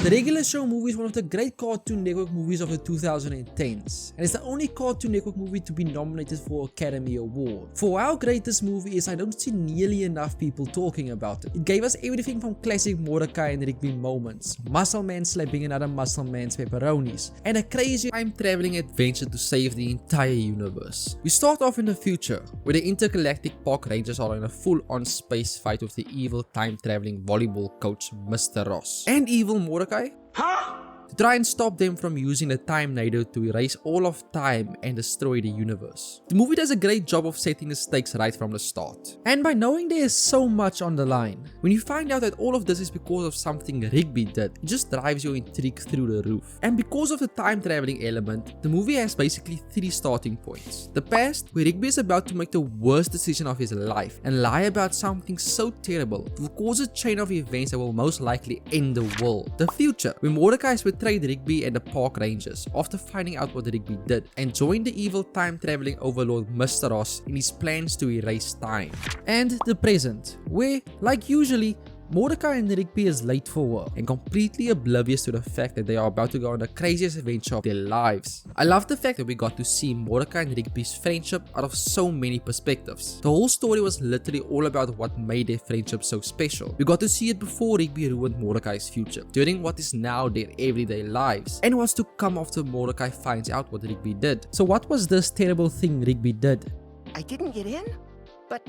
The regular show movie is one of the great Cartoon Network movies of the 2010s, and it's the only Cartoon Network movie to be nominated for Academy Award. For how great this movie is, I don't see nearly enough people talking about it. It gave us everything from classic Mordecai and Rigby moments, Muscle Man slapping another Muscle Man's pepperonis, and a crazy time-traveling adventure to save the entire universe. We start off in the future, where the intergalactic park rangers are in a full-on space fight with the evil time-traveling volleyball coach Mr. Ross and evil Mordecai. To try and stop them from using the time needle to erase all of time and destroy the universe. The movie does a great job of setting the stakes right from the start. And by knowing there is so much on the line, when you find out that all of this is because of something Rigby did, it just drives your intrigue through the roof. And because of the time traveling element, the movie has basically 3 starting points. The past, where Rigby is about to make the worst decision of his life and lie about something so terrible it will cause a chain of events that will most likely end the world. The future, where Mordecai is betrayed Rigby and the park rangers after finding out what Rigby did and joined the evil time-traveling overlord Mr. Ross in his plans to erase time. And the present, where, like usually, Mordecai and Rigby is late for work and completely oblivious to the fact that they are about to go on the craziest adventure of their lives. I love the fact that we got to see Mordecai and Rigby's friendship out of so many perspectives. The whole story was literally all about what made their friendship so special. We got to see it before Rigby ruined Mordecai's future, during what is now their everyday lives, and what's to come after Mordecai finds out what Rigby did. So what was this terrible thing Rigby did? I didn't get in, but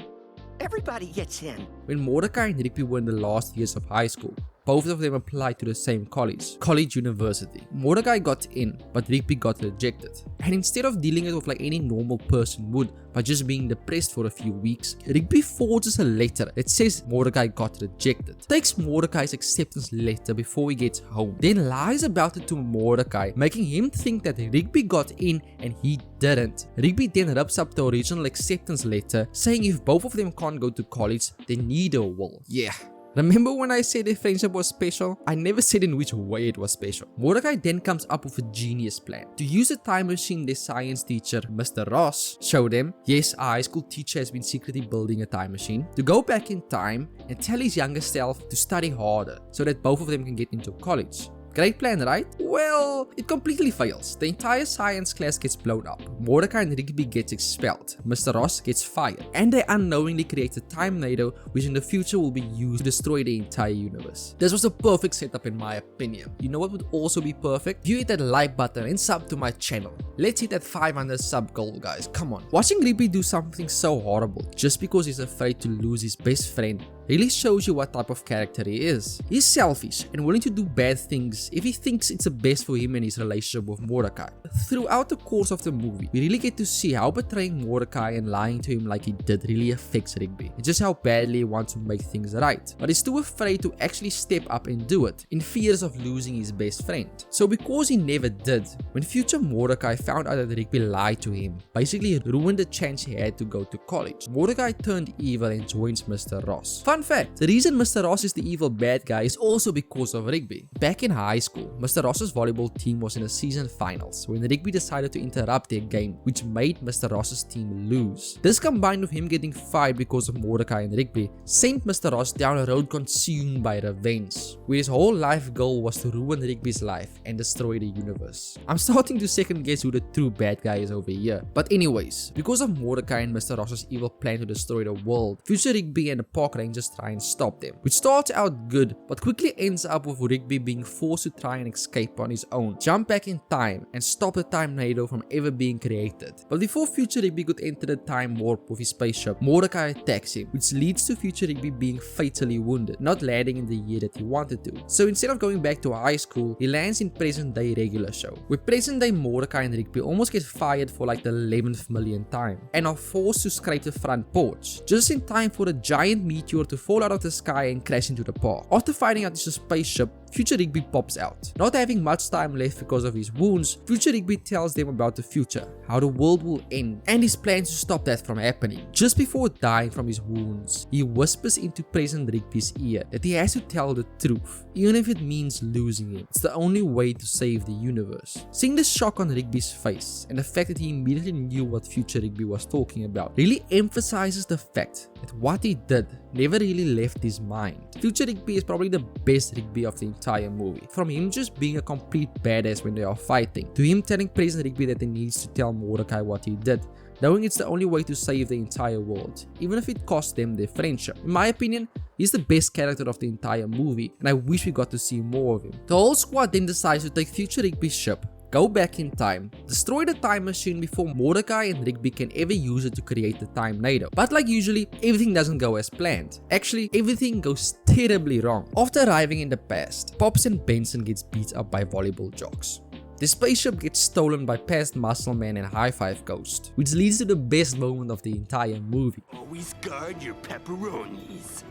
everybody gets in. When Mordecai and Rigby were in the last years of high school, both of them applied to the same college university. Mordecai got in, but Rigby got rejected. And instead of dealing it with like any normal person would, by just being depressed for a few weeks, Rigby forges a letter that says Mordecai got rejected. Takes Mordecai's acceptance letter before he gets home, then lies about it to Mordecai, making him think that Rigby got in and he didn't. Rigby then rips up the original acceptance letter, saying if both of them can't go to college, then neither will. Yeah. Remember when I said their friendship was special? I never said in which way it was special. Mordecai then comes up with a genius plan. To use a time machine their science teacher, Mr. Ross, showed them, yes, a high school teacher has been secretly building a time machine, to go back in time and tell his younger self to study harder so that both of them can get into college. Great plan, right? Well, it completely fails. The entire science class gets blown up. Mordecai and Rigby gets expelled. Mr. Ross gets fired. And they unknowingly create a time needle which in the future will be used to destroy the entire universe. This was a perfect setup in my opinion. You know what would also be perfect? You hit that like button and sub to my channel. Let's hit that 500 sub goal, guys. Come on. Watching Rigby do something so horrible just because he's afraid to lose his best friend really shows you what type of character he is. He's selfish and willing to do bad things if he thinks it's the best for him and his relationship with Mordecai. Throughout the course of the movie, we really get to see how betraying Mordecai and lying to him like he did really affects Rigby, and just how badly he wants to make things right, but he's too afraid to actually step up and do it, in fears of losing his best friend. So because he never did, when future Mordecai found out that Rigby lied to him, basically ruined the chance he had to go to college, Mordecai turned evil and joins Mr. Ross. Fun fact, the reason Mr. Ross is the evil bad guy is also because of Rigby. Back in high school, Mr. Ross's volleyball team was in the season finals when Rigby decided to interrupt their game, which made Mr. Ross's team lose. This combined with him getting fired because of Mordecai and Rigby sent Mr. Ross down a road consumed by revenge, where his whole life goal was to ruin Rigby's life and destroy the universe. I'm starting to second guess who the true bad guy is over here. But anyways, because of Mordecai and Mr. Ross's evil plan to destroy the world, future Rigby and the park rangers try and stop them, which starts out good but quickly ends up with Rigby being forced to try and escape on his own, jump back in time and stop the time needle from ever being created. But before future Rigby could enter the time warp with his spaceship, Mordecai attacks him, which leads to future Rigby being fatally wounded, not landing in the year that he wanted to. So instead of going back to high school, he lands in present day regular show, where present day Mordecai and Rigby almost get fired for like the 11th millionth time and are forced to scrape the front porch, just in time for a giant meteor to fall out of the sky and crash into the park. After finding out it's a spaceship, future Rigby pops out. Not having much time left because of his wounds, future Rigby tells them about the future, how the world will end, and his plans to stop that from happening. Just before dying from his wounds, he whispers into present Rigby's ear that he has to tell the truth, even if it means losing him. It's the only way to save the universe. Seeing the shock on Rigby's face and the fact that he immediately knew what future Rigby was talking about really emphasizes the fact that what he did never really left his mind. Future Rigby is probably the best Rigby of the entire movie. From him just being a complete badass when they are fighting, to him telling President Rigby that he needs to tell Mordecai what he did, knowing it's the only way to save the entire world, even if it costs them their friendship. In my opinion, he's the best character of the entire movie, and I wish we got to see more of him. The whole squad then decides to take future Rigby's ship, go back in time, destroy the time machine before Mordecai and Rigby can ever use it to create the time NATO. But like usually, everything doesn't go as planned. Actually, everything goes terribly wrong. After arriving in the past, Pops and Benson gets beat up by volleyball jocks. The spaceship gets stolen by past Muscle Man and High Five Ghost, which leads to the best moment of the entire movie. Always guard your pepperonis.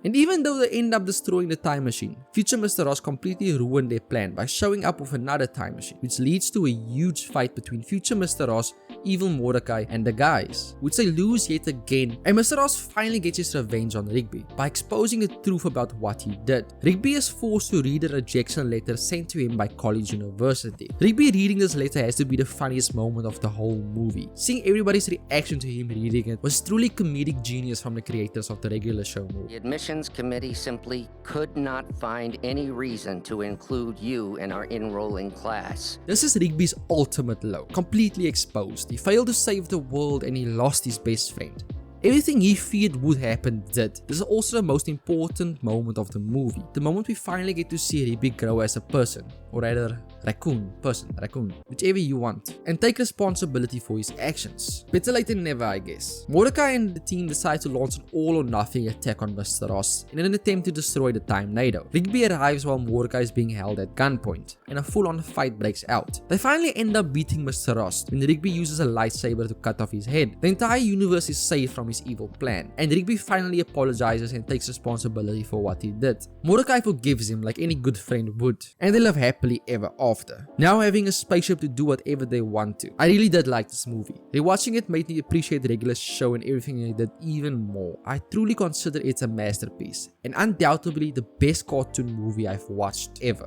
And even though they end up destroying the time machine, future Mr. Ross completely ruined their plan by showing up with another time machine, which leads to a huge fight between future Mr. Ross, evil Mordecai, and the guys, which they lose yet again, and Mr. Ross finally gets his revenge on Rigby by exposing the truth about what he did. Rigby is forced to read a rejection letter sent to him by College University. Rigby reading this letter has to be the funniest moment of the whole movie. Seeing everybody's reaction to him reading it was truly comedic genius from the creators of the regular show movie. The admissions committee simply could not find any reason to include you in our enrolling class. This is Rigby's ultimate low, completely exposed. He failed to save the world and he lost his best friend. Everything he feared would happen did. This is also the most important moment of the movie. The moment we finally get to see Rigby grow as a person, or rather raccoon, whichever you want, and take responsibility for his actions. Better late than never, I guess. Mordecai and the team decide to launch an all or nothing attack on Mr. Ross in an attempt to destroy the time NATO. Rigby arrives while Mordecai is being held at gunpoint, and a full-on fight breaks out. They finally end up beating Mr. Ross when Rigby uses a lightsaber to cut off his head. The entire universe is saved from his evil plan, and Rigby finally apologizes and takes responsibility for what he did. Mordecai forgives him like any good friend would, and they live happily ever after, now having a spaceship to do whatever they want to. I really did like this movie. Rewatching it made me appreciate the regular show and everything it did even more. I truly consider it a masterpiece, and undoubtedly the best cartoon movie I've watched ever.